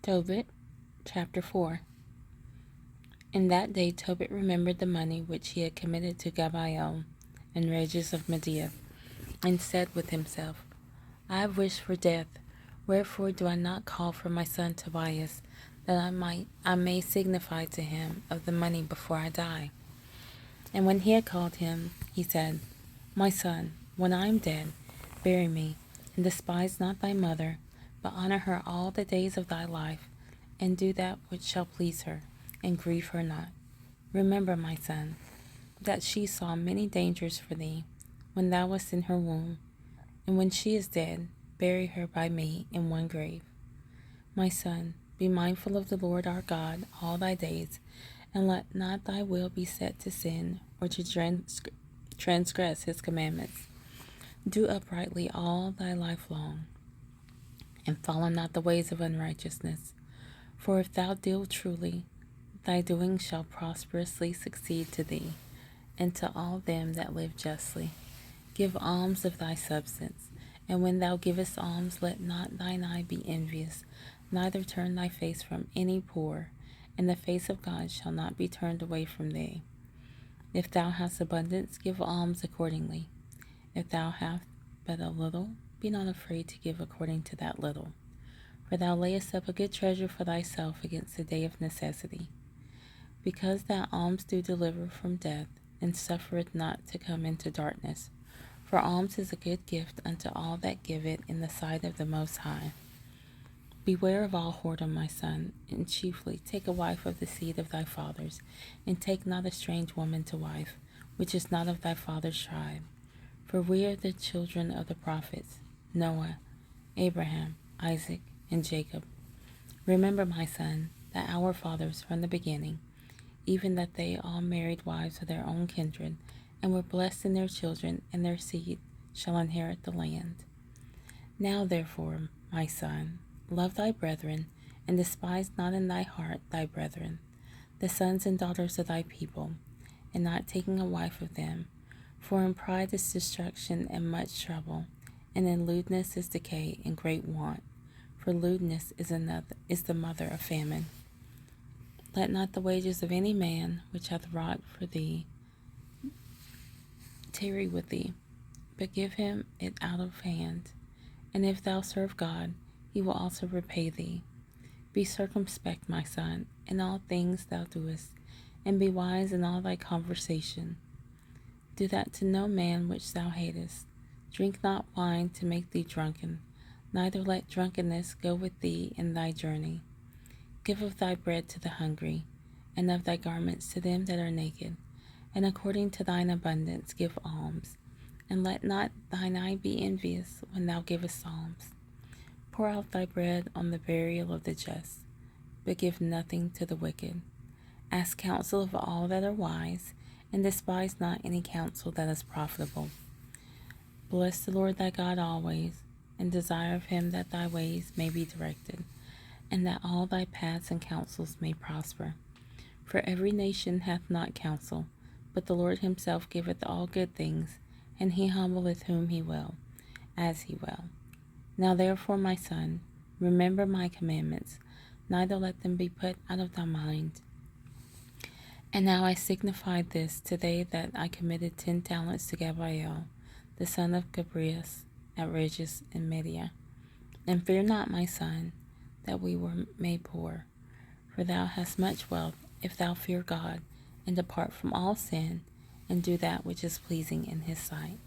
Tobit Chapter 4. In that day Tobit remembered the money which he had committed to Gabael and Regis of Media, and said with himself, I have wished for death, wherefore do I not call for my son Tobias, that I may signify to him of the money before I die. And when he had called him, he said, My son, when I am dead, bury me, and despise not thy mother, but honor her all the days of thy life, and do that which shall please her, and grieve her not. Remember, my son, that she saw many dangers for thee, when thou wast in her womb, and when she is dead, bury her by me in one grave. My son, be mindful of the Lord our God all thy days, and let not thy will be set to sin, or to transgress his commandments. Do uprightly all thy life long, and follow not the ways of unrighteousness. For if thou deal truly, thy doing shall prosperously succeed to thee, and to all them that live justly. Give alms of thy substance, and when thou givest alms, let not thine eye be envious, neither turn thy face from any poor, and the face of God shall not be turned away from thee. If thou hast abundance, give alms accordingly. If thou hast but a little, be not afraid to give according to that little. For thou layest up a good treasure for thyself against the day of necessity. Because that alms do deliver from death, and suffereth not to come into darkness. For alms is a good gift unto all that give it in the sight of the Most High. Beware of all whoredom, my son, and chiefly take a wife of the seed of thy fathers, and take not a strange woman to wife, which is not of thy father's tribe. For we are the children of the prophets, Noah, Abraham, Isaac, and Jacob. Remember, my son, that our fathers from the beginning, even that they all married wives of their own kindred, and were blessed in their children, and their seed shall inherit the land. Now therefore, my son, love thy brethren, and despise not in thy heart thy brethren, the sons and daughters of thy people, and not taking a wife of them. For in pride is destruction and much trouble, and in lewdness is decay and great want. For lewdness is the mother of famine. Let not the wages of any man which hath wrought for thee tarry with thee, but give him it out of hand. And if thou serve God, he will also repay thee. Be circumspect, my son, in all things thou doest, and be wise in all thy conversation. Do that to no man which thou hatest. Drink not wine to make thee drunken, neither let drunkenness go with thee in thy journey. Give of thy bread to the hungry, and of thy garments to them that are naked, and according to thine abundance give alms. And let not thine eye be envious when thou givest alms. Pour out thy bread on the burial of the just, but give nothing to the wicked. Ask counsel of all that are wise, and despise not any counsel that is profitable. Bless the Lord thy God always, and desire of him that thy ways may be directed, and that all thy paths and counsels may prosper. For every nation hath not counsel, but the Lord himself giveth all good things, and he humbleth whom he will, as he will. Now therefore, my son, remember my commandments, neither let them be put out of thy mind. And now I signified this today, that I committed 10 talents to Gabael, the son of Gabrias, at Regis in Media. And fear not, my son, that we were made poor, for thou hast much wealth, if thou fear God, and depart from all sin, and do that which is pleasing in his sight.